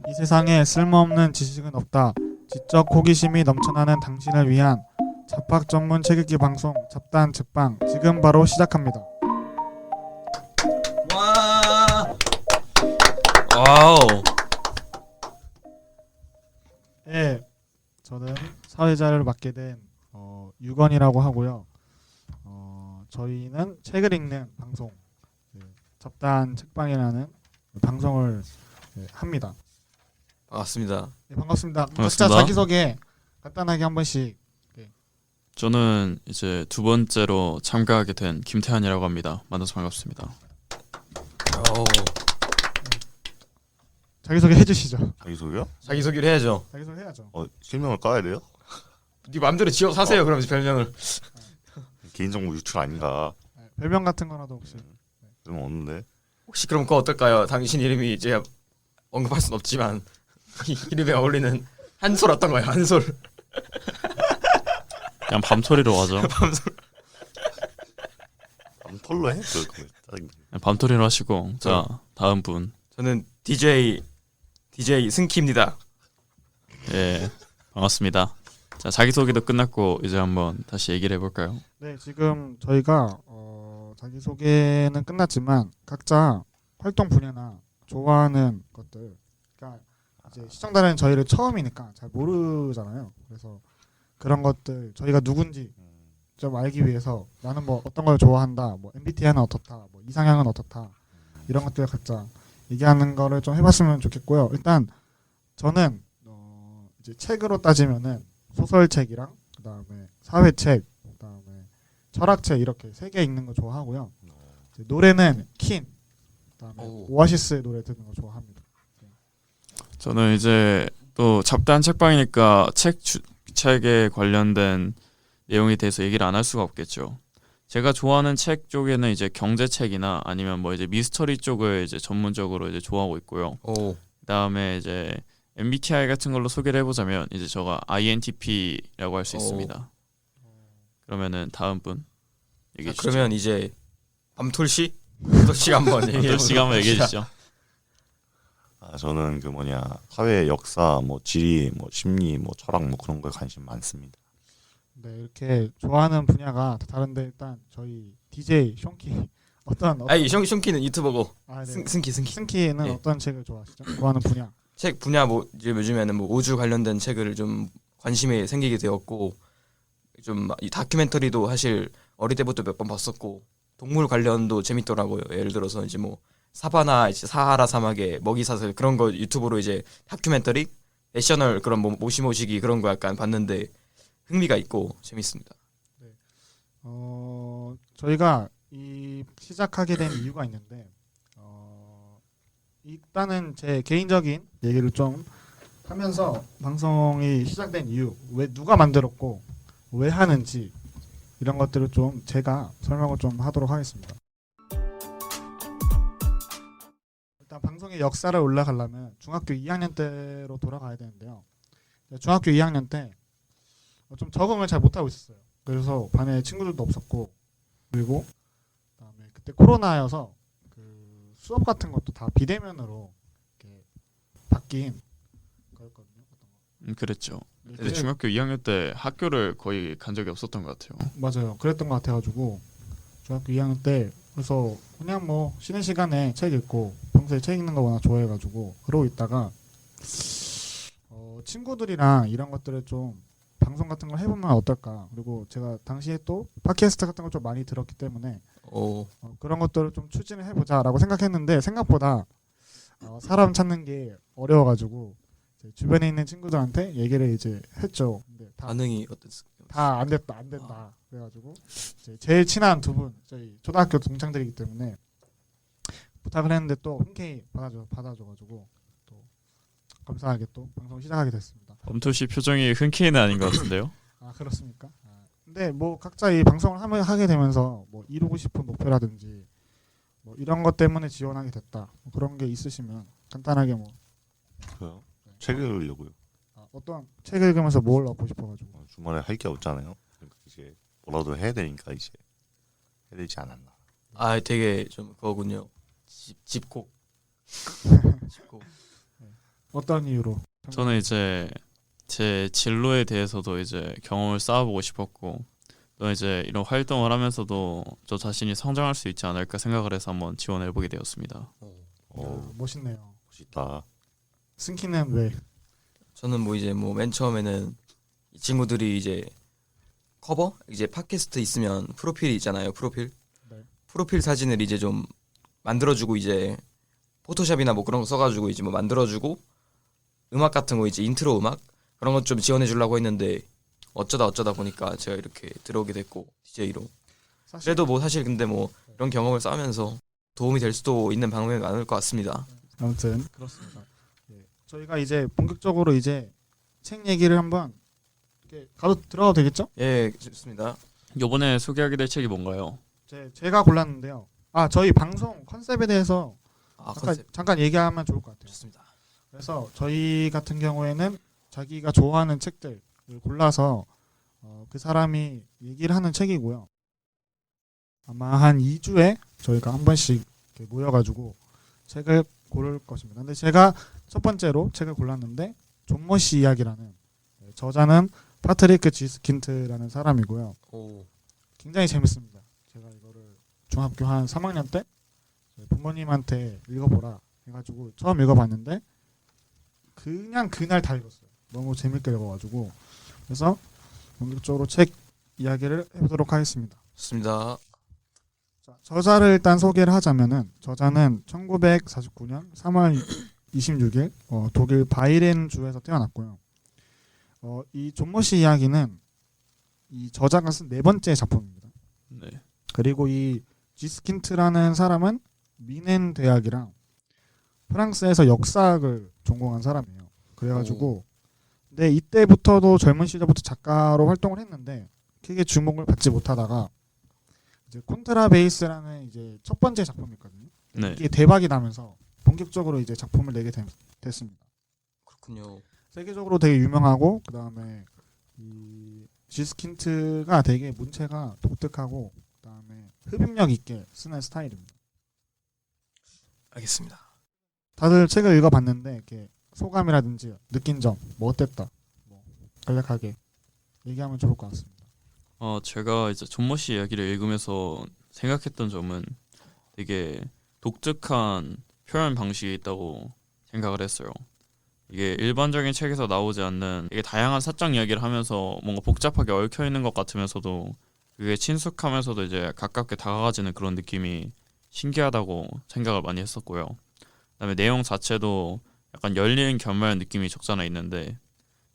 이 세상에 쓸모없는 지식은 없다. 지적 호기심이 넘쳐나는 당신을 위한 잡학 전문 책 읽기 방송 잡단 책방 지금 바로 시작합니다. 와. 와우. 예, 저는 사회자를 맡게 된 유건이라고 하고요. 저희는 책을 읽는 방송 잡단 책방이라는 방송을 합니다. 반갑습니다. 네, 반갑습니다. 각자 반갑습니다. 자기소개 간단하게 한 번씩. 저는 이제 두 번째로 참가하게 된 김태환이라고 합니다. 만나서 반갑습니다. 오. 자기소개 해주시죠. 자기소개요? 자기소개를 해야죠. 자기소개 해야죠. 실명을 까야 돼요? 네 마음대로 지어 사세요. 그럼 별명을. 개인정보 유출 아닌가? 별명 같은 거라도 혹시. 그러면 없는데. 혹시 그럼 그거 어떨까요? 당신 이름이 이제 언급할 순 없지만 이 이름에 어울리는 한솔 어떤가요? 한솔. 그냥 밤토리로 가죠. 털로 해? 그거 짜증나. 그냥 밤토리로 하시고. 자, 다음 분. 저는 DJ 승키입니다. 예, 반갑습니다. 자, 자기소개도 끝났고 이제 한번 다시 얘기를 해볼까요? 네, 지금 저희가 자기소개는 끝났지만 각자 활동 분야나 좋아하는 것들, 그러니까 이제 시청자는 저희를 처음이니까 잘 모르잖아요. 그래서 그런 것들 저희가 누군지 좀 알기 위해서 나는 뭐 어떤 걸 좋아한다, 뭐 MBTI는 어떻다, 뭐 이상형은 어떻다 이런 것들 각자 얘기하는 거를 좀 해봤으면 좋겠고요. 일단 저는 이제 책으로 따지면은 소설책이랑 그다음에 사회책, 그다음에 철학책 이렇게 세 개 읽는 거 좋아하고요. 이제 노래는 킨, 그다음에 오아시스의 노래 듣는 거 좋아합니다. 저는 이제 또 잡다한 책방이니까 책에 관련된 내용에 대해서 얘기를 안 할 수가 없겠죠. 제가 좋아하는 책 쪽에는 이제 경제책이나 아니면 뭐 이제 미스터리 쪽을 이제 전문적으로 이제 좋아하고 있고요. 오. 그다음에 이제 MBTI 같은 걸로 소개를 해보자면 이제 저가 INTP라고 할 수 있습니다. 그러면은 다음 분 얘기해 주시죠. 그러면 이제 밤톨 씨 한번 얘기해 또 시간 한번 얘기해 주시죠. 저는 사회 역사, 뭐 지리, 뭐 심리, 뭐 철학, 뭐 그런 거에 관심 많습니다. 네, 이렇게 좋아하는 분야가 다 다른데 일단 저희 DJ 숑키 어떤 아이 숑키는 유튜버고 네. 승키. 승키는 예. 어떤 책을 좋아하시죠? 좋아하는 분야? 책 분야 뭐 이제 요즘에는 뭐 우주 관련된 책을 좀 관심이 생기게 되었고 좀 이 다큐멘터리도 사실 어릴 때부터 몇 번 봤었고 동물 관련도 재밌더라고요. 예를 들어서 이제 뭐 사바나 이제 사하라 사막의 먹이사슬 그런 거 유튜브로 이제 다큐멘터리 내셔널 그런 뭐 모시모시기 그런 거 약간 봤는데 흥미가 있고 재밌습니다. 저희가 이 시작하게 된 이유가 있는데 일단은 제 개인적인 얘기를 좀 하면서 방송이 시작된 이유, 왜 누가 만들었고 왜 하는지 이런 것들을 좀 제가 설명을 좀 하도록 하겠습니다. 일단 방송의 역사를 올라가려면 중학교 2학년 때로 돌아가야 되는데요. 중학교 2학년 때 좀 적응을 잘 못하고 있었어요. 그래서 반에 친구들도 없었고, 그리고 그다음에 그때 코로나여서 그 수업 같은 것도 다 비대면으로 이렇게 바뀐 거였거든요. 그랬죠. 네, 근데 중학교 2학년 때 학교를 거의 간 적이 없었던 것 같아요. 맞아요. 그랬던 것 같아가지고 중학교 2학년 때 그래서 그냥 뭐 쉬는 시간에 책 읽고 평소에 책 읽는 거 워낙 좋아해가지고 그러고 있다가 친구들이랑 이런 것들을 좀 방송 같은 걸 해보면 어떨까. 그리고 제가 당시에 또 팟캐스트 같은 걸 좀 많이 들었기 때문에 그런 것들을 좀 추진을 해보자라고 생각했는데 생각보다 사람 찾는 게 어려워가지고 주변에 있는 친구들한테 얘기를 이제 했죠. 근데 반응이 어땠어요? 다 안 된다. 그래가지고 이제 제일 친한 두 분 저희 초등학교 동창들이기 때문에 부탁을 했는데 또 흔쾌히 받아줘가지고 또 감사하게 또 방송 시작하게 됐습니다. 범토 씨 표정이 흔쾌히는 아닌 것 같은데요. 아 그렇습니까? 근데 뭐 각자 이 방송을 하게 되면서 뭐 이루고 싶은 목표라든지 뭐 이런 것 때문에 지원하게 됐다. 뭐 그런 게 있으시면 간단하게 뭐 저요? 책을 읽으려고요. 어떤 책 읽으면서 뭘 얻고 싶어가지고 주말에 할 게 없잖아요. 그러니까 이제 뭐라도 해야 되니까 이제 해야 되지 않았나. 아 되게 좀 그거군요. 집콕. 어떤 이유로? 저는 이제 제 진로에 대해서도 이제 경험을 쌓아보고 싶었고 또 이제 이런 활동을 하면서도 저 자신이 성장할 수 있지 않을까 생각을 해서 한번 지원해보게 되었습니다. 멋있네요. 멋있다. 승키는 왜? 저는 뭐 이제 뭐 맨 처음에는 이 친구들이 이제 커버 이제 팟캐스트 있으면 프로필이 있잖아요. 프로필. 네. 프로필 사진을 이제 좀 만들어주고 이제 포토샵이나 뭐 그런 거 써가지고 이제 뭐 만들어주고 음악 같은 거 이제 인트로 음악 그런 것 좀 지원해주려고 했는데 어쩌다 보니까 제가 이렇게 들어오게 됐고 DJ로. 사실 그래도 뭐 사실 근데 뭐 이런 경험을 쌓으면서 도움이 될 수도 있는 방법이 많을 것 같습니다. 아무튼 그렇습니다. 예. 저희가 이제 본격적으로 이제 책 얘기를 한번 이렇게 들어가도 되겠죠? 예, 좋습니다. 이번에 소개하게 될 책이 뭔가요? 제가 골랐는데요. 저희 방송 컨셉에 대해서 아, 잠깐 얘기하면 좋을 것 같아요. 좋습니다. 그래서 저희 같은 경우에는 자기가 좋아하는 책들을 골라서 그 사람이 얘기를 하는 책이고요. 아마 한 2주에 저희가 한 번씩 이렇게 모여가지고 책을 고를 것입니다. 근데 제가 첫 번째로 책을 골랐는데 존머시 이야기라는 저자는 파트리크 지스킨트라는 사람이고요. 오, 굉장히 재밌습니다. 제가 이거를 중학교 한 3학년 때 부모님한테 읽어보라 해가지고 처음 읽어봤는데 그냥 그날 다 읽었어요. 너무 재밌게 읽어가지고 그래서 본격적으로 책 이야기를 해보도록 하겠습니다. 좋습니다. 자, 저자를 일단 소개를 하자면은 저자는 1949년 3월 26일 독일 바이렌 주에서 태어났고요. 이 존머시 이야기는 이 저자가 쓴 네 번째 작품입니다. 네. 그리고 이 지스킨트라는 사람은 미넨 대학이랑 프랑스에서 역사학을 전공한 사람이에요. 그래가지고 근데 이때부터도 젊은 시절부터 작가로 활동을 했는데 크게 주목을 받지 못하다가 이제 콘트라베이스라는 이제 첫 번째 작품이거든요. 네. 이게 대박이 나면서 본격적으로 이제 작품을 내게 됐습니다. 그렇군요. 세계적으로 되게 유명하고 그 다음에 이 지스킨트가 되게 문체가 독특하고 그 다음에 흡입력 있게 쓰는 스타일입니다. 알겠습니다. 다들 책을 읽어봤는데 이렇게 소감이라든지 느낀 점 뭐 어땠다 뭐 간략하게 얘기하면 좋을 것 같습니다. 제가 이제 존머시 이야기를 읽으면서 생각했던 점은 되게 독특한 표현 방식이 있다고 생각을 했어요. 이게 일반적인 책에서 나오지 않는 이게 다양한 사적 이야기를 하면서 뭔가 복잡하게 얽혀 있는 것 같으면서도 그게 친숙하면서도 이제 가깝게 다가가지는 그런 느낌이 신기하다고 생각을 많이 했었고요. 그다음에 내용 자체도 약간 열린 결말 느낌이 적잖아 있는데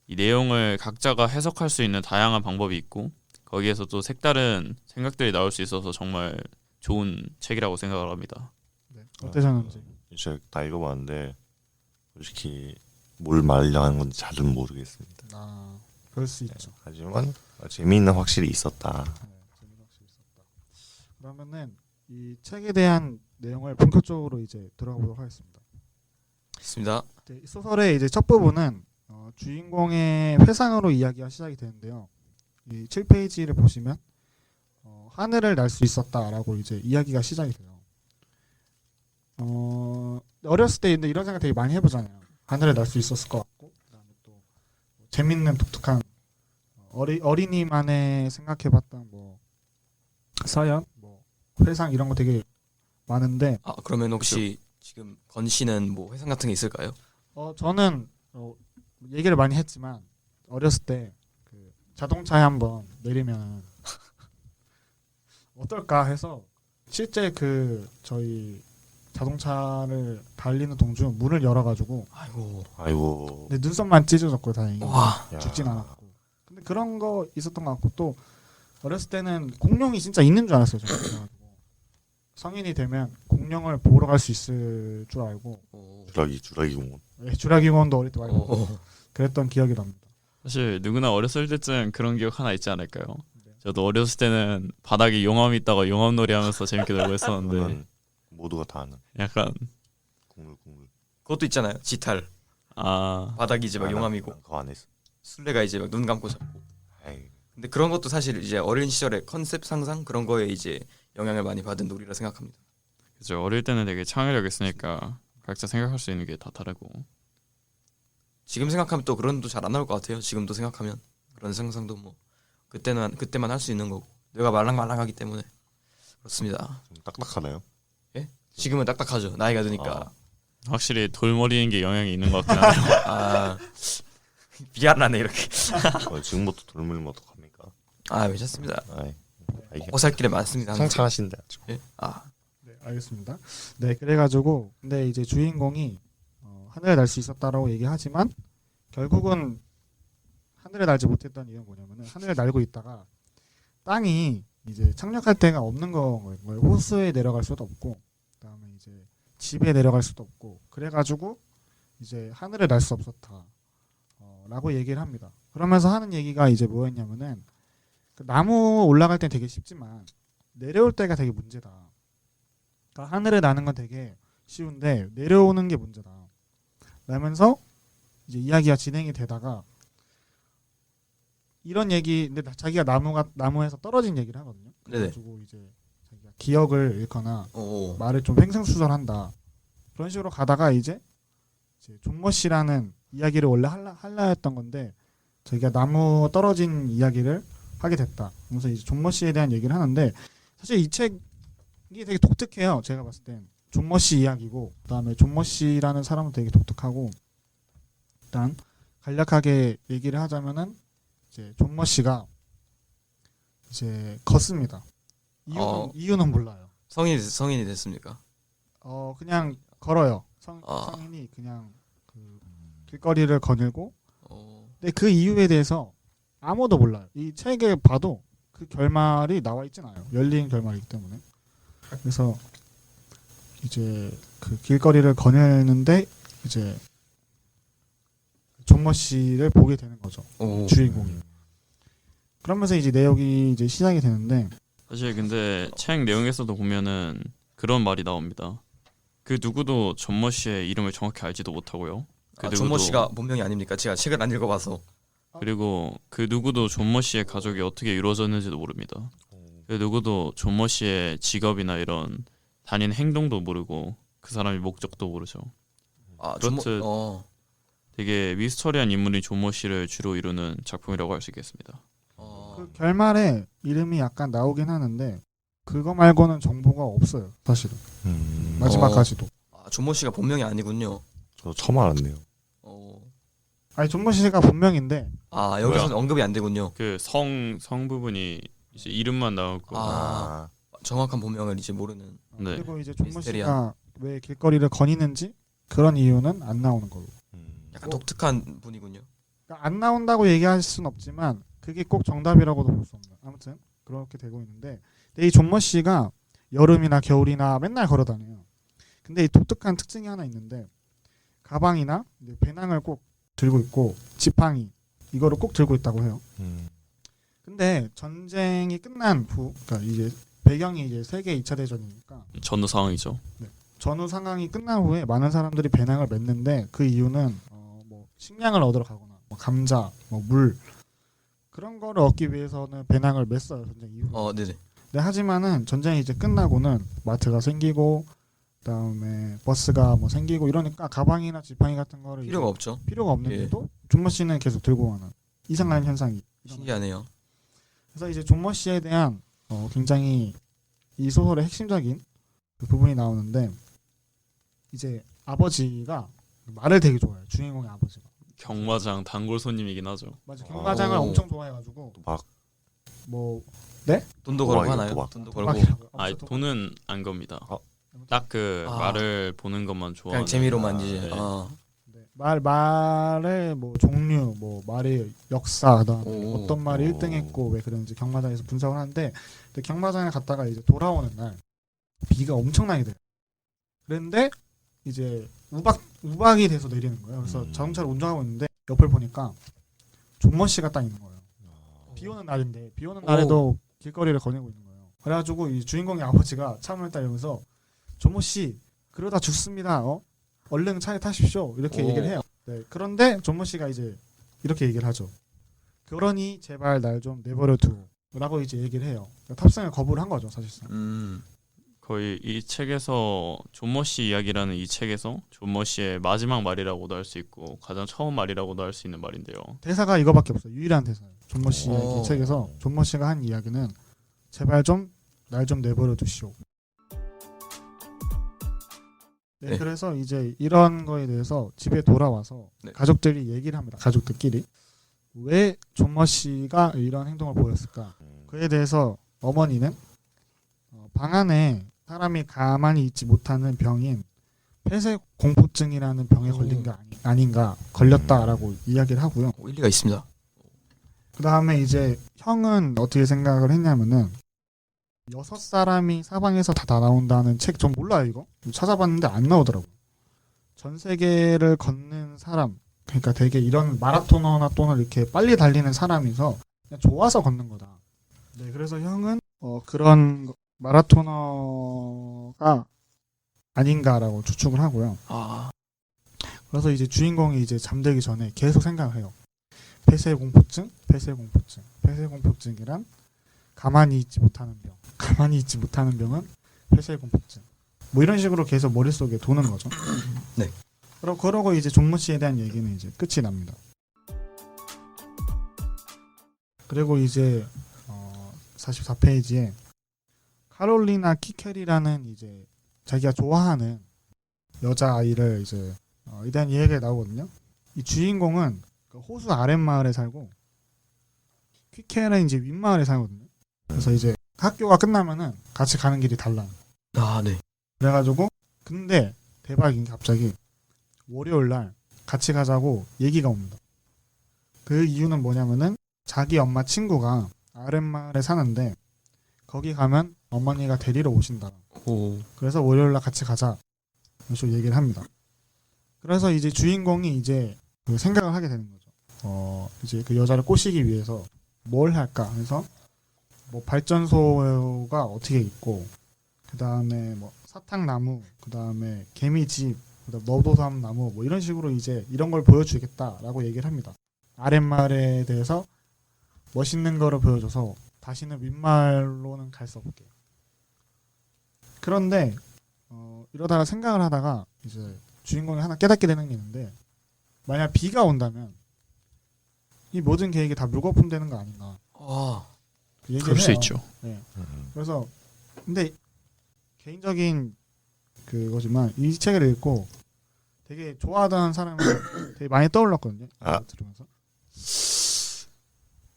이 내용을 각자가 해석할 수 있는 다양한 방법이 있고 거기에서 또 색다른 생각들이 나올 수 있어서 정말 좋은 책이라고 생각을 합니다. 네. 어떠셨는지. 이제 다 읽어봤는데 솔직히 뭘 말하는 건지 잘은 모르겠습니다. 그럴 수 있죠. 하지만 재미는 확실히 있었다. 재미가 확실히 있었다. 그러면은 이 책에 대한 내용을 본격적으로 이제 들어가 보도록 하겠습니다. 좋습니다. 이 소설의 이제 첫 부분은 주인공의 회상으로 이야기가 시작이 되는데요. 이 7페이지를 보시면 하늘을 날 수 있었다라고 이제 이야기가 시작이 돼요. 어렸을 때 근데 이런 생각 되게 많이 해보잖아요. 하늘을 날 수 있었을 것 같고, 그다음에 또 재밌는 독특한 어린이만의 생각해봤던 뭐 사연, 뭐 회상 이런 거 되게 많은데 그러면 혹시 지금 건 씨는 뭐 회상 같은 게 있을까요? 저는 얘기를 많이 했지만 어렸을 때 그 자동차에 한번 내리면 어떨까 해서 실제 그 저희 자동차를 달리는 동중 문을 열어가지고 아이고. 근데 눈썹만 찢어졌고 다행히 와, 야. 죽진 않았고 근데 그런 거 있었던 것 같고 또 어렸을 때는 공룡이 진짜 있는 줄 알았어요. 저는. 그래가지고 성인이 되면 공룡을 보러 갈 수 있을 줄 알고 주라기 공원. 주라기 공원도 어릴 때 많이 오. 가고 그랬던 기억이 납니다. 사실 누구나 어렸을 때쯤 그런 기억 하나 있지 않을까요? 네. 저도 어렸을 때는 바닥에 용암이 있다가 용암놀이 하면서 재밌게 놀고 했었는데 그거는 모두가 다 아는 약간 국물. 그것도 있잖아요. 지탈. 바닥이 이제 막 용암이고 그거 안 했어. 술래가 이제 막 눈 감고 잡고. 에이. 근데 그런 것도 사실 이제 어린 시절의 컨셉 상상 그런 거에 이제 영향을 많이 받은 놀이라 생각합니다. 그죠. 어릴 때는 되게 창의력 있으니까 각자 생각할 수 있는 게 다 다르고 지금 생각하면 또 그런 도 잘 안 나올 것 같아요. 지금도 생각하면 그런 상상도 뭐 그때만 할 수 있는 거고 뇌가 말랑말랑하기 때문에 그렇습니다. 좀 딱딱하나요? 지금은 딱딱하죠. 나이가 드니까. 확실히 돌머리인 게 영향이 있는 것 같긴 하네요. 아 미안하네 이렇게. 지금부터 돌물면 어떡합니까? 아 괜찮습니다. 이게 오살길에 많습니다. 항상. 성찰하신데 아주. 예? 아 네, 알겠습니다. 네, 그래가지고 근데 이제 주인공이 하늘에 날 수 있었다라고 얘기하지만 결국은 하늘에 날지 못했던 이유는 뭐냐면은 하늘에 날고 있다가 땅이 이제 착륙할 데가 없는 거예요. 호수에 내려갈 수도 없고, 그다음에 이제 집에 내려갈 수도 없고, 그래가지고 이제 하늘에 날 수 없었다. 라고 얘기를 합니다. 그러면서 하는 얘기가 이제 뭐였냐면은 그 나무 올라갈 땐 되게 쉽지만 내려올 때가 되게 문제다. 그러니까 하늘에 나는 건 되게 쉬운데 내려오는 게 문제다. 라면서 이제 이야기가 진행이 되다가 이런 얘기, 근데 자기가 나무에서 떨어진 얘기를 하거든요. 네네. 그래가지고 이제 자기가 기억을 잃거나 오. 말을 좀 횡설수설한다. 그런 식으로 가다가 이제 존머 씨라는 이야기를 원래 할라 했던 건데 자기가 나무 떨어진 이야기를 하게 됐다. 그래서 이제 존머 씨에 대한 얘기를 하는데 사실 이 책이 되게 독특해요. 제가 봤을 땐 존머 씨 이야기고 그다음에 존머 씨라는 사람은 되게 독특하고 일단 간략하게 얘기를 하자면은 이제 존머 씨가 이제 걷습니다. 이유는 몰라요. 성인이 됐습니까? 그냥 걸어요. 아. 성인이 그냥 그 길거리를 거닐고 어. 근데 그 이유에 대해서 아무도 몰라요. 이 책에 봐도 그 결말이 나와 있진 않아요. 열린 결말이기 때문에. 그래서 이제 그 길거리를 거닐는데 이제 존머 씨를 보게 되는 거죠. 오. 주인공이. 그러면서 이제 내용이 이제 시작이 되는데 사실 근데 책 내용에서도 보면은 그런 말이 나옵니다. 그 누구도 존머 씨의 이름을 정확히 알지도 못하고요. 그 존머 누구도- 씨가 본명이 아닙니까? 제가 책을 안 읽어봐서. 그리고 그 누구도 존머 씨의 가족이 어떻게 이루어졌는지도 모릅니다. 그 누구도 존머 씨의 직업이나 이런 다니는 행동도 모르고 그 사람의 목적도 모르죠. 아 그렇듯 존머. 되게 미스터리한 인물이 존머 씨를 주로 이루는 작품이라고 할 수 있겠습니다. 그 결말에 이름이 약간 나오긴 하는데 그거 말고는 정보가 없어요. 사실은 마지막까지도. 존머 씨가 본명이 아니군요. 저 처음 알았네요. 아니 존머 씨가 본명인데 아 여기서는 뭐야? 언급이 안 되군요. 그 성 부분이 이제 이름만 나오고 아. 정확한 본명을 이제 모르는. 네. 그리고 이제 존머 미스테리한. 씨가 왜 길거리를 거니는지 그런 이유는 안 나오는 걸로. 약간 독특한 분이군요. 그러니까 안 나온다고 얘기할 수는 없지만 그게 꼭 정답이라고도 볼 수 없는. 아무튼 그렇게 되고 있는데 근데 이 존머 씨가 여름이나 겨울이나 맨날 걸어다녀요. 근데 이 독특한 특징이 하나 있는데 가방이나 이제 배낭을 꼭 들고 있고 지팡이 이거를 꼭 들고 있다고 해요. 근데 전쟁이 끝난 후, 그러니까 이제 배경이 이제 세계 2차 대전이니까 전후 상황이죠. 전후 상황이 끝난 후에 많은 사람들이 배낭을 맸는데 그 이유는 뭐 식량을 얻으러 가거나 뭐 감자, 뭐 물 그런 거를 얻기 위해서는 배낭을 맸어요 전쟁 이후에. 네네. 네, 하지만은 전쟁이 이제 끝나고는 마트가 생기고 그다음에 버스가 뭐 생기고 이러니까 가방이나 지팡이 같은 거를 필요가 이제 없죠. 필요가 없는데도 존머 씨는 계속 들고 가는 이상한 현상이. 신기하네요. 그래서 이제 존머 씨에 대한 굉장히 이 소설의 핵심적인 그 부분이 나오는데 이제 아버지가 말을 되게 좋아해요. 주인공의 아버지가. 경마장 단골 손님이긴 하죠. 맞아. 경마장을 오. 엄청 좋아해가지고 막 뭐 돈도 도박이요, 걸고 하나요? 도박. 돈도 걸고. 도박이라고. 아니 돈은 안 겁니다. 아. 딱 그 아. 말을 보는 것만 좋아하는. 그냥 재미로만 아, 이제. 네. 네. 말의 뭐 종류, 뭐 말의 역사, 그다음에 오. 어떤 말이 오. 1등했고 왜 그런지 경마장에서 분석을 하는데 근데 경마장에 갔다가 이제 돌아오는 날 비가 엄청나게 돼요. 그런데 이제 우박이 돼서 내리는 거예요. 그래서 자동차를 운전하고 있는데 옆을 보니까 존머 씨가 딱 있는 거예요. 비 오는 날인데 비 오는 날에도 길거리를 거니고 있는 거예요. 그래가지고 이 주인공의 아버지가 차문을 따르면서 존머 씨 그러다 죽습니다. 얼른 차에 타십시오. 이렇게 오. 얘기를 해요. 네, 그런데 존머 씨가 이제 이렇게 얘기를 하죠. 그러니 제발 날 좀 내버려 두라고 이제 얘기를 해요. 그러니까 탑승을 거부를 한 거죠 사실상. 거의 이 책에서 존머 씨 이야기라는 이 책에서 존머 씨의 마지막 말이라고도 할 수 있고 가장 처음 말이라고도 할 수 있는 말인데요. 대사가 이거밖에 없어요. 유일한 대사예요. 존머 씨 오. 이 책에서 존머 씨가 한 이야기는 제발 좀 날 좀 내버려 두시오. 네, 네. 그래서 이제 이런 거에 대해서 집에 돌아와서 네. 가족들이 얘기를 합니다. 가족들끼리 왜 존머 씨가 이런 행동을 보였을까? 그에 대해서 어머니는 방 안에 사람이 가만히 있지 못하는 병인 폐쇄 공포증이라는 병에 걸린 게 아닌가 걸렸다라고 이야기를 하고요. 일리가 있습니다. 그 다음에 이제 형은 어떻게 생각을 했냐면은 6사람이 사방에서 다 나온다는 책 전 몰라요 이거 찾아봤는데 안 나오더라고요. 전 세계를 걷는 사람 그러니까 되게 이런 마라토너나 또는 이렇게 빨리 달리는 사람이서 그냥 좋아서 걷는 거다. 네, 그래서 형은 그런 마라토너가 아닌가라고 추측을 하고요. 아, 그래서 이제 주인공이 이제 잠들기 전에 계속 생각을 해요. 폐쇄 공포증, 폐쇄 공포증, 폐쇄 공포증이란 가만히 있지 못하는 병. 가만히 있지 못하는 병은 폐쇄 공포증. 뭐 이런 식으로 계속 머릿속에 도는 거죠. 네. 그러고 이제 존머 씨에 대한 얘기는 이제 끝이 납니다. 그리고 이제 44페이지에 카롤리나 키켈이라는 이제 자기가 좋아하는 여자 아이를 이제 에 대한 이야기가 나오거든요. 이 주인공은 그 호수 아랫마을에 살고 키켈은 이제 윗마을에 살거든요. 그래서 이제 학교가 끝나면은 같이 가는 길이 달라요. 아, 네. 그래가지고 근데 대박인 게 갑자기 월요일 날 같이 가자고 얘기가 옵니다. 그 이유는 뭐냐면은 자기 엄마 친구가 아랫마을에 사는데 거기 가면 어머니가 데리러 오신다. 오, 그래서 월요일 날 같이 가자. 이런 식으로 얘기를 합니다. 그래서 이제 주인공이 이제 그 생각을 하게 되는 거죠. 이제 그 여자를 꼬시기 위해서 뭘 할까? 그래서 뭐 발전소가 어떻게 있고, 그 다음에 뭐 사탕나무, 그 다음에 개미집, 그다음 너도삼 나무 뭐 이런 식으로 이제 이런 걸 보여주겠다라고 얘기를 합니다. 아랫마을에 대해서 멋있는 거를 보여줘서 다시는 윗마을로는 갈 수 없게. 그런데 이러다가 생각을 하다가 이제 주인공이 하나 깨닫게 되는 게 있는데 만약 비가 온다면 이 모든 계획이 다 물거품 되는 거 아닌가. 아, 얘기를 그럴 수 해요. 있죠. 네. 그래서 근데 개인적인 그거지만 이 책을 읽고 되게 좋아하던 사람을 되게 많이 떠올랐거든요. 아. 들으면서.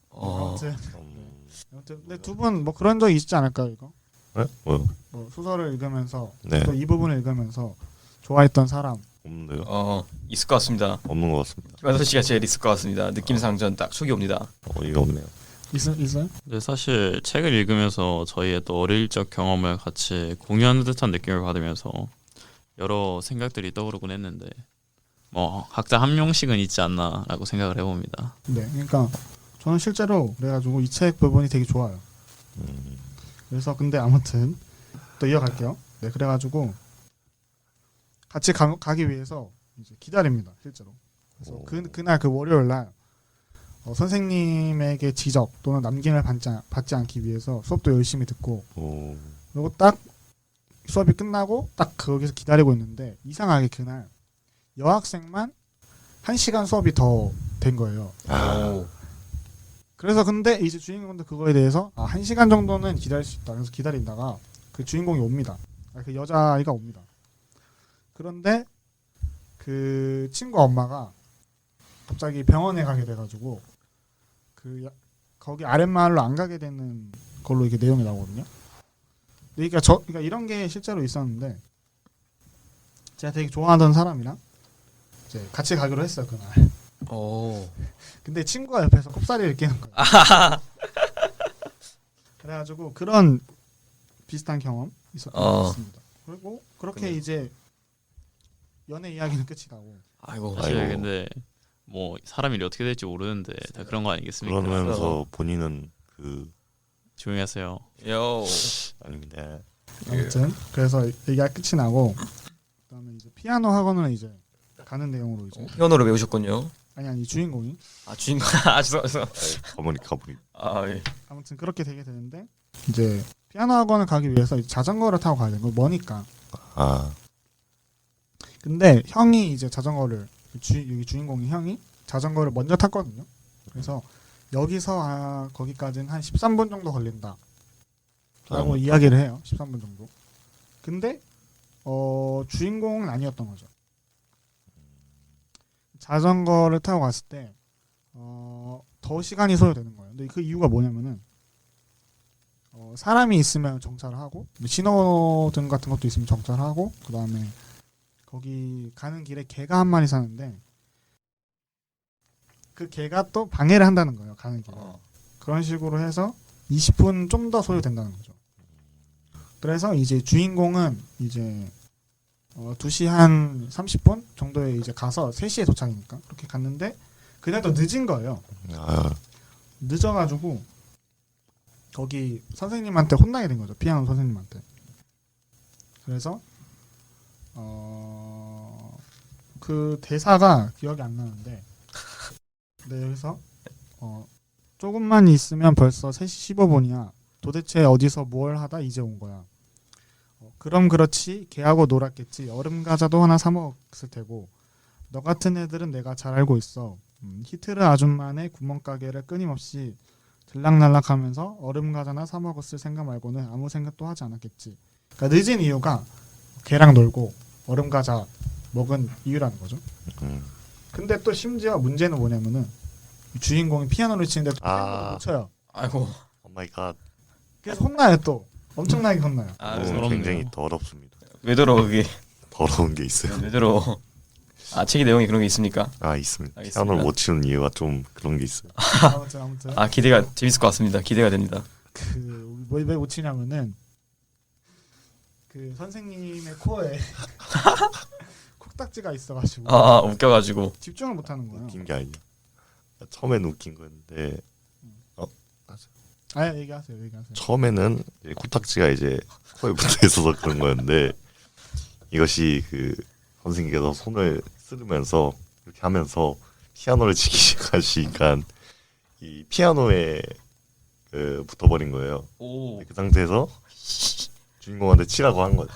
어, 아무튼 근데 두 분 뭐 그런 적이 있지 않을까요, 이거? 네? 뭐요? 뭐 소설을 읽으면서 네. 또 이 부분을 읽으면서 좋아했던 사람. 없는데요? 있을 것 같습니다. 없는 것 같습니다. 김한선 씨가 제일 있을 것 같습니다. 느낌상 전 딱 촉이 옵니다. 어이가 없네요. 있어요? 근데 사실 책을 읽으면서 저희의 또 어릴 적 경험을 같이 공유하는 듯한 느낌을 받으면서 여러 생각들이 떠오르곤 했는데 뭐 각자 한 명씩은 있지 않나라고 생각을 해봅니다. 네. 그러니까 저는 실제로 그래가지고 이 책 부분이 되게 좋아요. 그래서 근데 아무튼 또 이어갈게요. 네, 그래가지고 같이 가기 위해서 이제 기다립니다, 실제로. 그래서 그날 그 월요일 날 선생님에게 지적 또는 남김을 받지 않기 위해서 수업도 열심히 듣고 그리고 딱 수업이 끝나고 딱 거기서 기다리고 있는데 이상하게 그날 여학생만 1시간 수업이 더 된 거예요. 오, 그래서 근데 이제 주인공도 그거에 대해서 1시간 정도는 기다릴 수 있다. 그래서 기다리다가 그 주인공이 옵니다. 그 여자아이가 옵니다. 그런데 그 친구 엄마가 갑자기 병원에 가게 돼가지고 거기 아랫마을로 안 가게 되는 걸로 이렇게 내용이 나오거든요. 그러니까 그러니까 이런 게 실제로 있었는데 제가 되게 좋아하던 사람이랑 이제 같이 가기로 했어요 그날. 오, 근데 친구가 옆에서 꼽사리를 끼는 거예요. 그래가지고 그런 비슷한 경험 있었던 것 같습니다. 그리고 그렇게 그래요. 이제 연애 이야기는 끝이 나고. 아이고, 사실 아이고. 근데 뭐 사람 일이 어떻게 될지 모르는데 다 그런 거 아니겠습니까? 그러면서 본인은 그 조용히 하세요. 요, 아닙니다. 아무튼 그래서 얘기가 끝이 나고 그다음에 이제 피아노 학원을 이제 가는 내용으로 이제 피아노를 외우셨군요. 아니 주인공이 주인공, 죄송합니다. 가버리. 아, 예. 아무튼 그렇게 되게 되는데 이제 피아노 학원을 가기 위해서 이제 자전거를 타고 가야 되는 거 머니까. 아, 근데 형이 이제 자전거를 여기 주인공이 형이 자전거를 먼저 탔거든요. 그래서 여기서 거기까지는 한 13분 정도 걸린다라고 이야기를 해요. 13분 정도. 근데 주인공은 아니었던 거죠. 자전거를 타고 갔을 때 더 시간이 소요되는 거예요. 근데 그 이유가 뭐냐면은 사람이 있으면 정차를 하고 신호등 같은 것도 있으면 정차를 하고 그 다음에 거기 가는 길에 개가 한 마리 사는데 그 개가 또 방해를 한다는 거예요. 가는 길에. 그런 식으로 해서 20분 좀 더 소요된다는 거죠. 그래서 이제 주인공은 이제 2시 한 30분 정도에 이제 가서 3시에 도착이니까 그렇게 갔는데 그날도 늦은 거예요. 아, 늦어가지고 거기 선생님한테 혼나게 된 거죠. 피아노 선생님한테. 그래서 그 대사가 기억이 안 나는데 네, 여기서 조금만 있으면 벌써 3시 15분이야. 도대체 어디서 뭘 하다 이제 온 거야. 그럼 그렇지 개하고 놀았겠지. 얼음 과자도 하나 사 먹었을 테고 너 같은 애들은 내가 잘 알고 있어. 히트르 아줌마네 구멍가게를 끊임없이 들락날락하면서 얼음 과자나 사 먹었을 생각 말고는 아무 생각도 하지 않았겠지. 그러니까 늦은 이유가 걔랑 놀고 얼음 과자 먹은 이유라는 거죠. 근데 또 심지어 문제는 뭐냐면은 주인공이 피아노를 치는데 피아노를 못 쳐요. 아이고. 오 마이 갓. 그래서 혼나요 또. 엄청나게 혼나요. 아, 더럽네요. 굉장히 더럽습니다. 왜 더러워 그게? 더러운 게 있어요. 왜 더러워? 아, 책의 내용이 그런 게 있습니까? 아, 있습니다. 알겠습니다. 피아노를 못 치는 이유가 좀 그런 게 있어요. 아무튼 아, 기대가 재밌을 것 같습니다. 기대가 됩니다. 왜 못 치냐면은 그 선생님의 코어에 콕딱지가 있어가지고 웃겨가지고. 집중을 못 하는 거예요. 웃긴 게 아니야. 처음엔 웃긴 거였는데 얘기하세요. 처음에는 이제 코딱지가 이제 코에 붙어 있어서 그런 거였는데 이것이 그 선생님께서 손을 쓰르면서 이렇게 하면서 피아노를 치기 시작하시니까 이 피아노에 붙어버린 거예요. 오. 그 상태에서 주인공한테 치라고 한 거죠.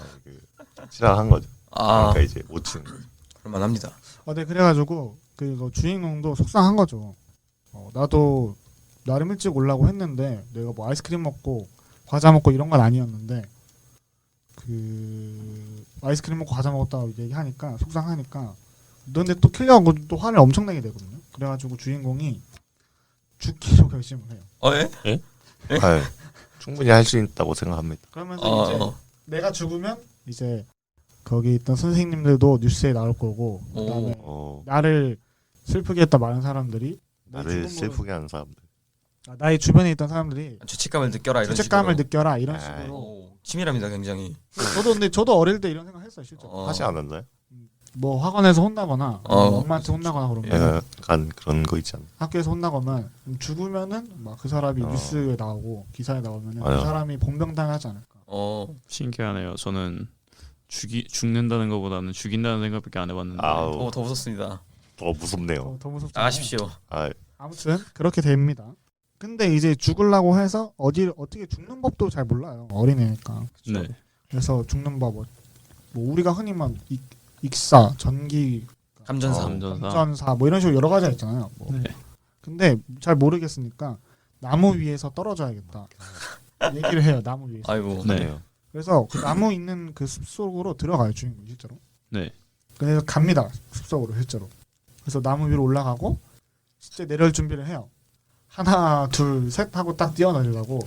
치라고 한 거죠. 아, 그러니까 이제 못 치는 거죠. 그럴만합니다. 네, 그래가지고 그 주인공도 속상한 거죠. 나도 나름 일찍 오려고 했는데 내가 뭐 아이스크림 먹고 과자 먹고 이런 건 아니었는데 그 아이스크림 먹고 과자 먹었다고 얘기하니까 속상하니까 근데 또 킬려고 또 화를 엄청나게 내거든요. 그래가지고 주인공이 죽기로 결심을 해요. 예? 아, 충분히 할 수 있다고 생각합니다. 그러면서 이제 내가 죽으면 이제 거기 있던 선생님들도 뉴스에 나올 거고 그다음에 나를 슬프게 했다 많은 사람들이 나를 슬프게 하는 사람들. 나의 주변에 있던 사람들이 죄책감을 느껴라 이런 죄책감을 식으로. 느껴라 이런 에이. 식으로. 오, 치밀합니다, 굉장히. 근데 저도 어릴 때 이런 생각 했어요 실제로. 하지 않았나요? 뭐 학원에서 혼나거나 엄마한테 혼나거나 그러면 약간 그런 거 있잖아. 학교에서 혼나거나 죽으면은 막 그 사람이 뉴스에 나오고 기사에 나오면은 그 맞아. 사람이 봉병당하지 않을까. 신기하네요. 저는 죽는다는 것보다는 죽인다는 생각밖에 안 해봤는데. 아우, 더 무섭습니다. 더 무섭네요. 더 무섭죠. 나가십시오. 아무튼 그렇게 됩니다. 근데 이제 죽으려고 해서 어떻게 죽는 법도 잘 몰라요. 어린애니까. 네. 그래서 죽는 법 뭐 우리가 흔히 막 익사, 전기, 감전사. 감전사 뭐 이런 식으로 여러 가지가 있잖아요. 뭐. 네. 근데 잘 모르겠으니까 나무 위에서 떨어져야겠다. 얘기를 해요. 나무 위에서. 아이고. 네. 그래서 그 나무 있는 그 숲속으로 들어가요 주인공 실제로. 네. 그래서 갑니다 숲속으로 실제로. 그래서 나무 위로 올라가고 진짜 내려올 준비를 해요. 하나 둘 셋 하고 딱 뛰어내리려고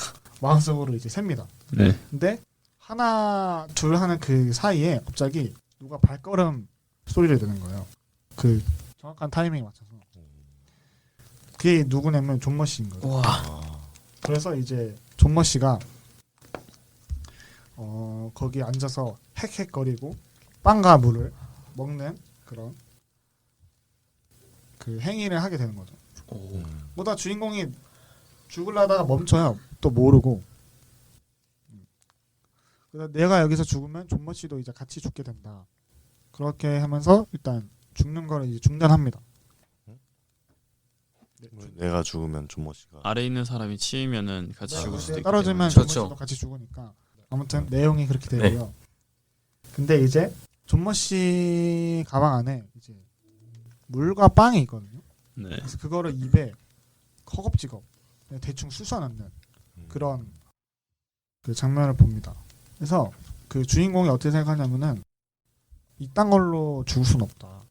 마음속으로 이제 셉니다. 네. 근데 하나 둘 하는 그 사이에 갑자기 누가 발걸음 소리를 내는 거예요. 그 정확한 타이밍에 맞춰서. 그게 누구냐면 존머 씨인 거예요. 와. 그래서 이제 존머 씨가 거기 앉아서 헥헥거리고 빵과 물을 먹는 그런 그 행위를 하게 되는 거죠. 보다 주인공이 죽으려다가 멈춰요. 또 모르고. 그래서 내가 여기서 죽으면 존머 씨도 이제 같이 죽게 된다. 그렇게 하면서 일단 죽는 거를 이제 중단합니다. 내가 죽으면 존머 씨가 아래 있는 사람이 치이면은 같이 죽을 수도 있기 떨어지면 때문에. 존머 그렇죠. 씨도 같이 죽으니까. 아무튼 내용이 그렇게 네. 되고요. 근데 이제 존머 씨 가방 안에 이제 물과 빵이 있거든요. 네. 그래서 그거를 입에 허겁지겁 그냥 대충 쑤셔 넣는 그런 그 장면을 봅니다. 그래서 그 주인공이 어떻게 생각하냐면은 이딴 걸로 죽을 순 없다.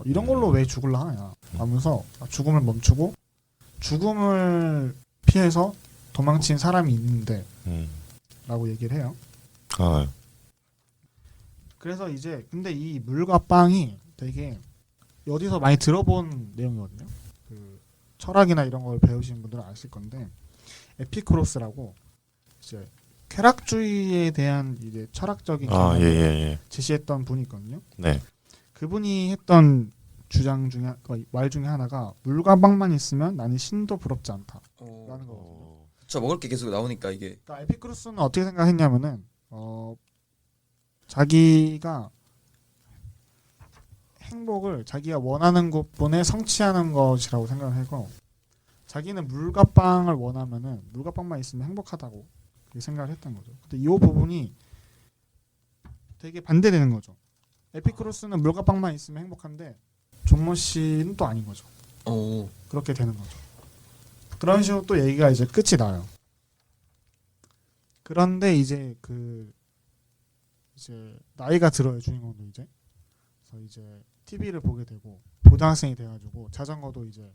이런 걸로 왜 죽을라 하냐 하면서 죽음을 멈추고 죽음을 피해서 도망친 사람이 있는데 라고 얘기를 해요. 아, 그래서 이제 근데 이 물과 빵이 되게 어디서 많이 들어본 내용이거든요. 그 철학이나 이런 걸 배우시는 분들은 아실 건데 에피쿠로스라고 이제 쾌락주의에 대한 이제 철학적인 아, 개념을 예. 제시했던 분이 있거든요. 네. 그분이 했던 주장 중에 말 중에 하나가 물과 빵만 있으면 나는 신도 부럽지 않다라는 거거든요. 저 먹을 게 계속 나오니까 이게 그러니까 에피쿠로스는 어떻게 생각했냐면은 자기가 행복을 자기가 원하는 것분에 성취하는 것이라고 생각을 하고 자기는 물과 빵을 원하면은 물과 빵만 있으면 행복하다고 그렇게 생각을 했던 거죠. 근데 이 부분이 되게 반대되는 거죠. 에피쿠로스는 물과 빵만 있으면 행복한데 존머 씨는 또 아닌 거죠. 오. 그렇게 되는 거죠. 그런 식으로 또 얘기가 이제 끝이 나요. 그런데 이제 이제 나이가 들어요 주인공도 이제. 그래서 이제 TV를 보게 되고 고등학생이 돼가지고 자전거도 이제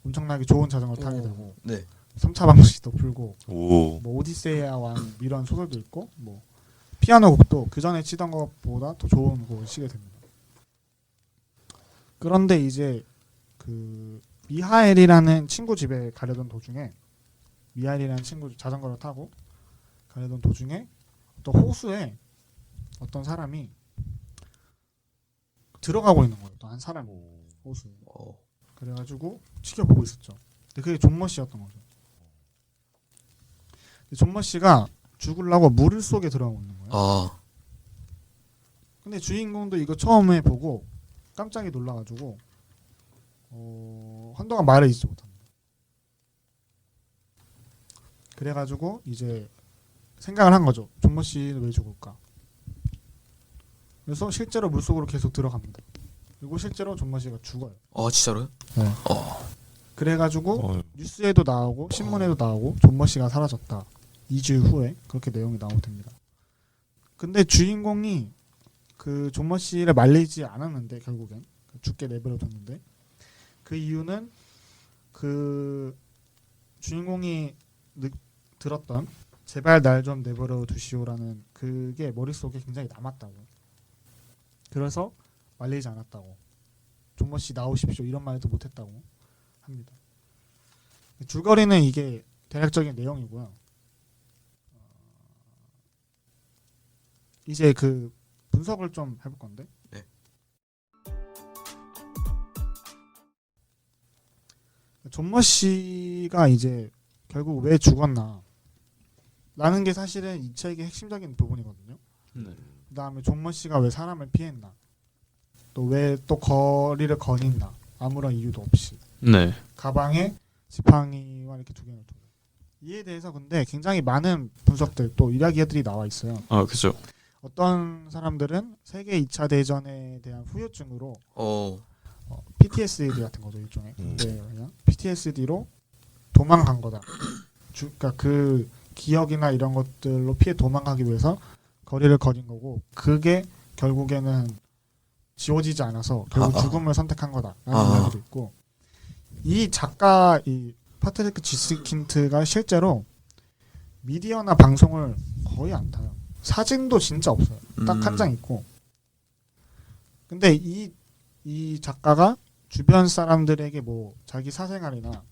엄청나게 좋은 자전거를 타게 되고 네. 3차 방정식도 풀고 오. 뭐 오디세이와 왕 이런 소설도 있고 뭐 피아노 곡도 그 전에 치던 것보다 더 좋은 곡을 치게 됩니다. 그런데 이제 그 미하엘이라는 친구 집에 가려던 도중에 미하엘이라는 친구 자전거를 타고 가려던 도중에 어떤 호수에 어떤 사람이 들어가고 있는 거예요. 또 한 사람이 호수에. 그래가지고 지켜보고 있었죠. 근데 그게 존머 씨였던 거죠. 근데 존머 씨가 죽으려고 물 속에 들어가고 있는 거예요. 아. 근데 주인공도 이거 처음에 보고 깜짝이 놀라가지고 한동안 말을 잊지 못합니다. 그래가지고 이제 생각을 한 거죠. 존머 씨는 왜 죽을까? 그래서 실제로 물속으로 계속 들어갑니다. 그리고 실제로 존머 씨가 죽어요. 진짜로요? 네. 그래가지고 뉴스에도 나오고 신문에도 나오고 존머 씨가 사라졌다. 2주 후에 그렇게 내용이 나오게 됩니다. 근데 주인공이 그 존머 씨를 말리지 않았는데 결국엔 죽게 내버려 뒀는데 그 이유는 그 주인공이 들었던 제발 날 좀 내버려 두시오라는 그게 머릿속에 굉장히 남았다고. 그래서 말리지 않았다고. 존머 씨 나오십시오 이런 말도 못했다고 합니다. 줄거리는 이게 대략적인 내용이고요. 이제 그 분석을 좀 해볼 건데. 네. 존머 씨가 이제 결국 왜 죽었나? 라는 게 사실은 이 책의 핵심적인 부분이거든요. 네. 그다음에 존머 씨가 왜 사람을 피했나? 또 왜 또 거리를 거닌나? 아무런 이유도 없이. 네. 가방에 지팡이와 이렇게 두 개를 두고. 이에 대해서 근데 굉장히 많은 분석들 또 이야기들이 나와 있어요. 아, 그죠. 어떤 사람들은 세계 2차 대전에 대한 후유증으로 어. PTSD 같은 거죠 일종의. 근데 그냥 PTSD로 도망간 거다. 그러니까 그 기억이나 이런 것들로 피해 도망가기 위해서 거리를 거린 거고 그게 결국에는 지워지지 않아서 결국 죽음을 선택한 거다라는 이야기도 있고 이 작가 이 파트리크 지스킨트가 실제로 미디어나 방송을 거의 안 타요. 사진도 진짜 없어요. 딱 한 장 있고. 근데 이 작가가 주변 사람들에게 뭐 자기 사생활이나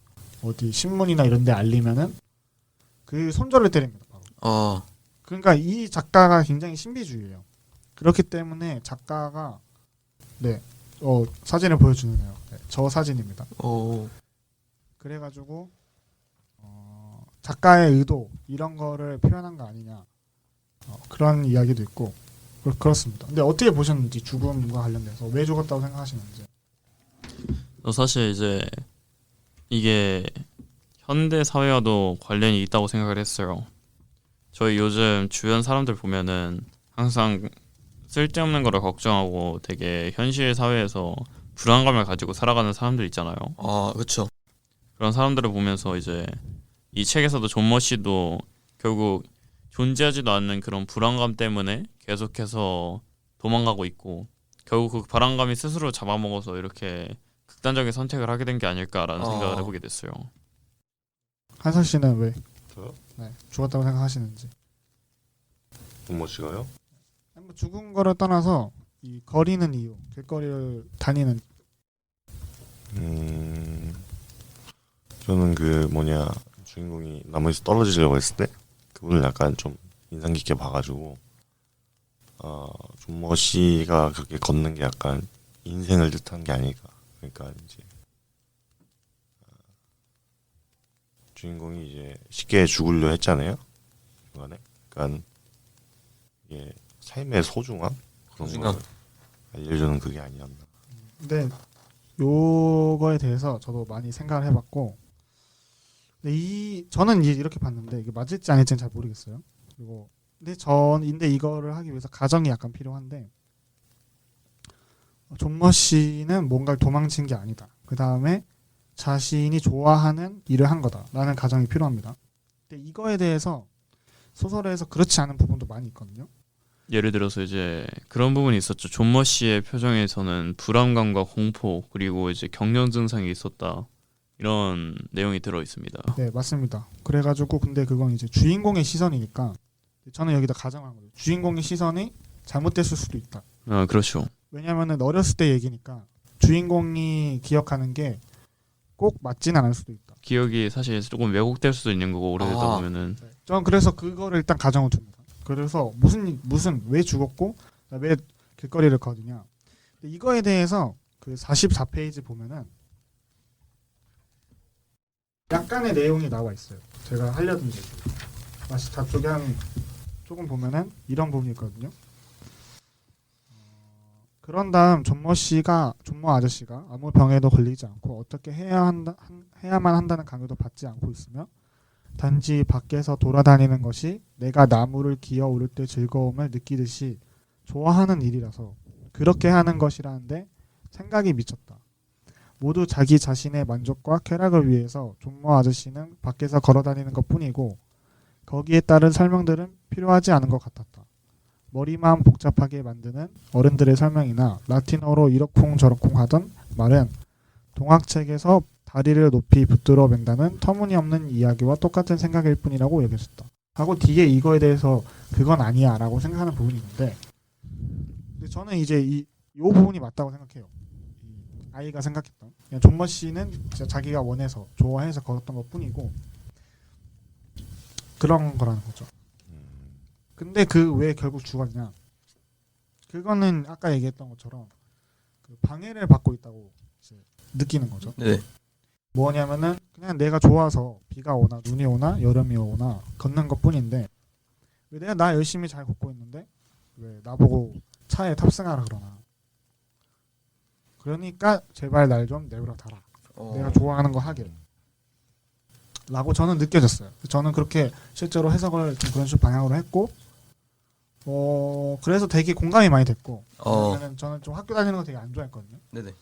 어디 신문이나 이런 데 알리면은 그 손절을 때립니다. 바로. 그러니까 이 작가가 굉장히 신비주의예요. 그렇기 때문에 작가가 사진을 보여주네요. 네, 저 사진입니다. 그래가지고 작가의 의도 이런 거를 표현한 거 아니냐 그런 이야기도 있고 그렇습니다. 근데 어떻게 보셨는지 죽음과 관련돼서 왜 죽었다고 생각하시는지. 사실 이제 이게 현대 사회와도 관련이 있다고 생각을 했어요. 저희 요즘 주변 사람들 보면은 항상 쓸데없는 거를 걱정하고 되게 현실 사회에서 불안감을 가지고 살아가는 사람들 있잖아요. 아, 그렇죠. 그런 사람들을 보면서 이제 이 책에서도 존 머시도 결국 존재하지도 않는 그런 불안감 때문에 계속해서 도망가고 있고 결국 그 불안감이 스스로 잡아먹어서 이렇게 극단적인 선택을 하게 된 게 아닐까라는 생각을 해보게 됐어요. 한솔 씨는 왜 저요? 죽었다고 생각하시는지? 존머 씨가요? 뭐 죽은 거를 떠나서 이 거리는 이유, 길거리를 다니는 저는 그 뭐냐 주인공이 나무에서 떨어지려고 했을 때 그분을 약간 좀 인상 깊게 봐가지고 존머 씨가 그렇게 걷는 게 약간 인생을 뜻한 게 아닐까. 그러니까 이제 주인공이 이제 쉽게 죽으려 했잖아요. 중간에. 그러니까 이게 삶의 소중함 그런 소중함. 걸 알려주는 그게 아니었나. 근데 요거에 대해서 저도 많이 생각을 해봤고, 근데 저는 이렇게 봤는데 이게 맞을지 아닐지는 잘 모르겠어요. 그리고 근데 이거를 하기 위해서 가정이 약간 필요한데, 존 머시는 뭔가를 도망친 게 아니다. 그 다음에 자신이 좋아하는 일을 한 거다라는 가정이 필요합니다. 근데 이거에 대해서 소설에서 그렇지 않은 부분도 많이 있거든요. 예를 들어서 이제 그런 부분이 있었죠. 존 머시의 표정에서는 불안감과 공포 그리고 이제 경련 증상이 있었다. 이런 내용이 들어 있습니다. 네, 맞습니다. 그래가지고 근데 그건 이제 주인공의 시선이니까 저는 여기다 가정한 거예요. 주인공의 시선이 잘못됐을 수도 있다. 그렇죠. 왜냐하면은 어렸을 때 얘기니까 주인공이 기억하는 게 꼭 맞진 않을 수도 있다. 기억이 사실 조금 왜곡될 수도 있는 거고 오래되다 아. 보면은 저는 그래서 그거를 일단 가정을 둡니다. 그래서 무슨 왜 죽었고 왜 길거리를 걷느냐. 근데 이거에 대해서 그 44페이지 보면은 약간의 내용이 나와 있어요. 제가 하려던 얘기. 다시 저쪽에 한 조금 보면은 이런 부분이 있거든요. 그런 다음 존머 아저씨가 아무 병에도 걸리지 않고 어떻게 해야만 한다는 강요도 받지 않고 있으며 단지 밖에서 돌아다니는 것이 내가 나무를 기어 오를 때 즐거움을 느끼듯이 좋아하는 일이라서 그렇게 하는 것이라는데 생각이 미쳤다. 모두 자기 자신의 만족과 쾌락을 위해서 존머 아저씨는 밖에서 걸어다니는 것뿐이고 거기에 따른 설명들은 필요하지 않은 것 같았다. 머리만 복잡하게 만드는 어른들의 설명이나 라틴어로 이러쿵저러쿵 하던 말은 동학책에서 다리를 높이 붙들어 맨다는 터무니없는 이야기와 똑같은 생각일 뿐이라고 여겼었다. 하고 뒤에 이거에 대해서 그건 아니야 라고 생각하는 부분이 있는데 근데 저는 이제 이 부분이 맞다고 생각해요. 이 아이가 생각했던 그냥 존머 씨는 진짜 자기가 원해서 좋아해서 걸었던 것 뿐이고 그런 거라는 거죠. 근데 그 왜 결국 죽었냐? 그거는 아까 얘기했던 것처럼 그 방해를 받고 있다고 이제 느끼는 거죠. 네. 뭐냐면은 그냥 내가 좋아서 비가 오나 눈이 오나 여름이 오나 걷는 것뿐인데 왜 내가 나 열심히 잘 걷고 있는데 왜 나보고 차에 탑승하라 그러나? 그러니까 제발 날 좀 내버려 둬라. 내가 좋아하는 거 하길. 라고 저는 느껴졌어요. 저는 그렇게 실제로 해석을 좀 그런 식으로 방향으로 했고 그래서 되게 공감이 많이 됐고 왜냐면 저는 좀 학교 다니는 거 되게 안 좋아했거든요. 네네.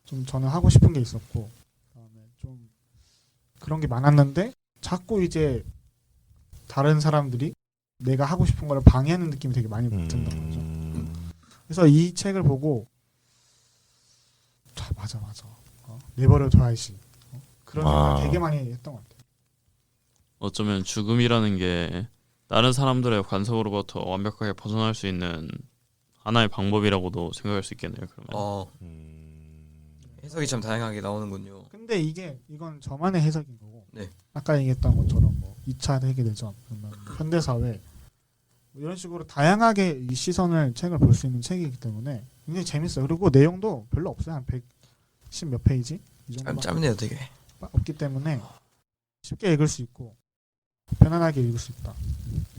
좀 저는 하고 싶은 게 있었고 그다음에 좀 그런 게 많았는데 자꾸 이제 다른 사람들이 내가 하고 싶은 거를 방해하는 느낌이 되게 많이 든다는 거죠. 그래서 이 책을 보고 맞아 내버려둬야지 그런 생각 되게 많이 했던 것 같아요. 어쩌면 죽음이라는 게 다른 사람들의 관습으로부터 완벽하게 벗어날 수 있는 하나의 방법이라고도 생각할 수 있겠네요. 그러면 해석이 참 다양하게 나오는군요. 근데 이건 저만의 해석인 거고 네. 아까 얘기했던 것처럼 뭐 2차 세계대전 그러면 현대사회 뭐 이런 식으로 다양하게 이 시선을 책을 볼 수 있는 책이기 때문에 굉장히 재밌어요. 그리고 내용도 별로 없어요. 한 110 몇 페이지 이 정도밖에 짧네요, 되게. 없기 때문에 쉽게 읽을 수 있고 편안하게 읽을 수 있다.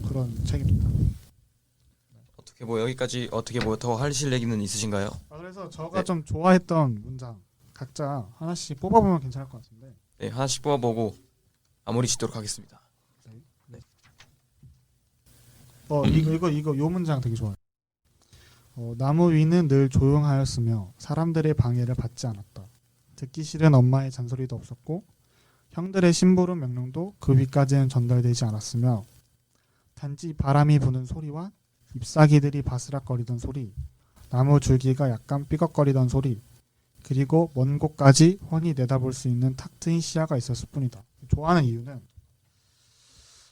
그런 책입니다. 어떻게 뭐 여기까지 어떻게 뭐 더 하실 얘기는 있으신가요? 그래서 제가 네. 좀 좋아했던 문장 각자 하나씩 뽑아보면 괜찮을 것 같은데 네, 하나씩 뽑아보고 마무리 짓도록 하겠습니다. 이거 요 문장 되게 좋아요. 나무 위는 늘 조용하였으며 사람들의 방해를 받지 않았다. 듣기 싫은 엄마의 잔소리도 없었고 형들의 심부름 명령도 그 위까지는 전달되지 않았으며 단지 바람이 부는 소리와 잎사귀들이 바스락거리던 소리, 나무 줄기가 약간 삐걱거리던 소리, 그리고 먼 곳까지 훤히 내다볼 수 있는 탁 트인 시야가 있었을 뿐이다. 좋아하는 이유는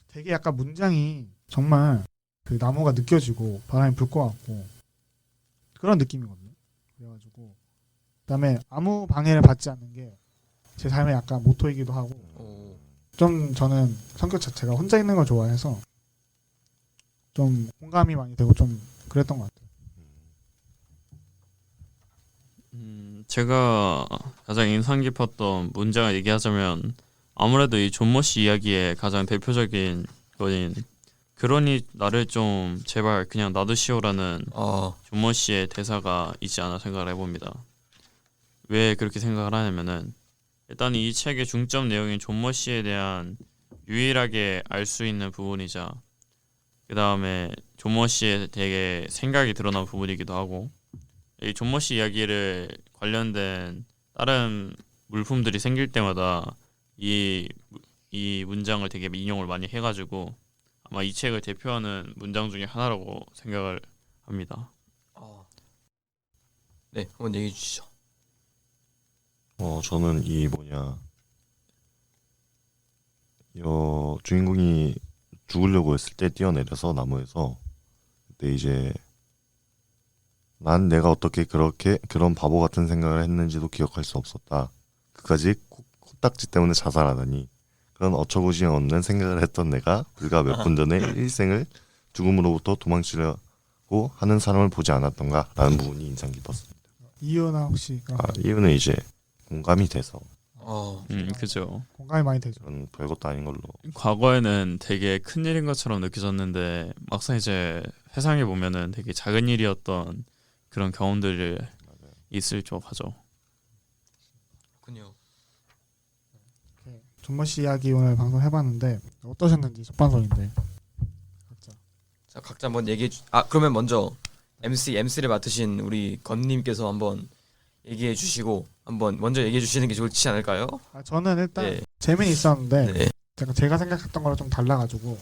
되게 약간 문장이 정말 그 나무가 느껴지고 바람이 불 것 같고 그런 느낌이거든요. 그래가지고 그다음에 아무 방해를 받지 않는 게 제 삶의 약간 모토이기도 하고 좀 저는 성격 자체가 혼자 있는 걸 좋아해서 좀 공감이 많이 되고 좀 그랬던 것 같아요. 제가 가장 인상 깊었던 문장을 얘기하자면 아무래도 이 존 머시 이야기의 가장 대표적인 거인 그러니 나를 좀 제발 그냥 놔두시오라는 존 머시의 대사가 있지 않아 생각을 해봅니다. 왜 그렇게 생각을 하냐면은 일단 이 책의 중점 내용인 존 머시에 대한 유일하게 알 수 있는 부분이자 그 다음에 존 머시의 되게 생각이 드러난 부분이기도 하고 이 존 머시 이야기를 관련된 다른 물품들이 생길 때마다 이 문장을 되게 인용을 많이 해가지고 아마 이 책을 대표하는 문장 중에 하나라고 생각을 합니다. 네, 한번 얘기해 주시죠. 저는 주인공이 죽으려고 했을 때 뛰어내려서 나무에서 그때 이제 난 내가 어떻게 그런 바보 같은 생각을 했는지도 기억할 수 없었다. 그까지 코딱지 때문에 자살하다니. 그런 어처구니가 없는 생각을 했던 내가 불과 몇 분 전에 일생을 죽음으로부터 도망치려고 하는 사람을 보지 않았던가라는 부분이 인상 깊었습니다. 이유나 혹시 이유는 이제 공감이 돼서 그죠. 공감이 많이 되죠. 그런 별것도 아닌 걸로. 과거에는 되게 큰 일인 것처럼 느껴졌는데 막상 이제 회상해 보면은 되게 작은 일이었던 그런 경험들이 있을 법하죠. 그렇군요. 존 머시 이야기 오늘 방송 해봤는데 어떠셨는지 첫 방송인데 자, 각자 한번 얘기해 그러면 먼저 MC를 맡으신 우리 건님께서 한번 얘기해 주시고 한번 먼저 얘기해 주시는 게 좋지 않을까요? 저는 일단 네. 재미는 있었는데 네. 약간 제가 생각했던 거랑 좀 달라가지고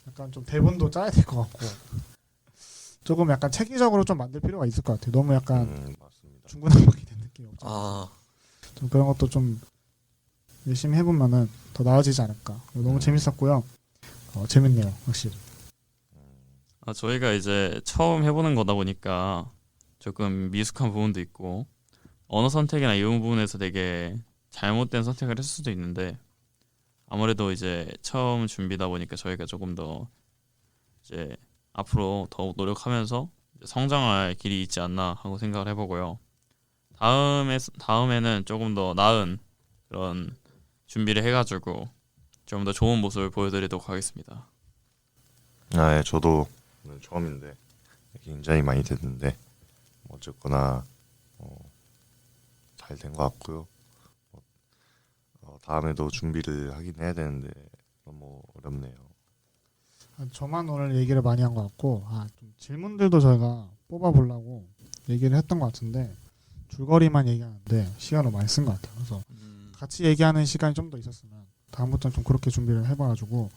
약간 좀 대본도 짜야 될 것 같고 조금 약간 체계적으로 좀 만들 필요가 있을 것 같아요. 너무 약간 맞습니다. 중구난방이 된 느낌이 없죠. 좀 그런 것도 좀 열심히 해보면은 더 나아지지 않을까. 너무 재밌었고요. 재밌네요, 확실히. 저희가 이제 처음 해보는 거다 보니까 조금 미숙한 부분도 있고 언어 선택이나 이런 부분에서 되게 잘못된 선택을 했을 수도 있는데 아무래도 이제 처음 준비다 보니까 저희가 조금 더 이제 앞으로 더욱 노력하면서 성장할 길이 있지 않나 하고 생각을 해보고요. 다음에는 조금 더 나은 그런 준비를 해가지고 좀 더 좋은 모습을 보여드리도록 하겠습니다. 예, 저도 오늘 처음인데 굉장히 많이 됐는데 어쨌거나 잘 된 것 같고요. 다음에도 준비를 하긴 해야 되는데 너무 어렵네요. 저만 오늘 얘기를 많이 한 것 같고 좀 질문들도 저희가 뽑아보려고 얘기를 했던 것 같은데 줄거리만 얘기하는데 시간을 많이 쓴 것 같아요. 그래서 같이 얘기하는 시간이 좀 더 있었으면 다음부터는 좀 그렇게 준비를 해봐가지고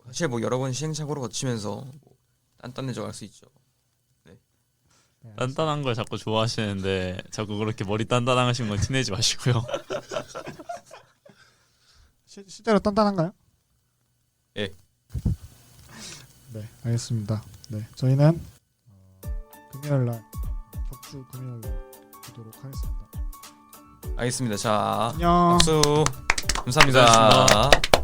사실 뭐 여러 번 시행착오를 거치면서 뭐 단단해져 갈 수 있죠. 네, 단단한 걸 자꾸 좋아하시는데 자꾸 그렇게 머리 단단하신 건 티내지 마시고요. 실제로 단단한가요? 예. 네, 알겠습니다. 네, 저희는 금요일날 격주 금요일날 보도록 하겠습니다. 알겠습니다. 자, 안녕. 박수. 감사합니다. 고생하셨습니다.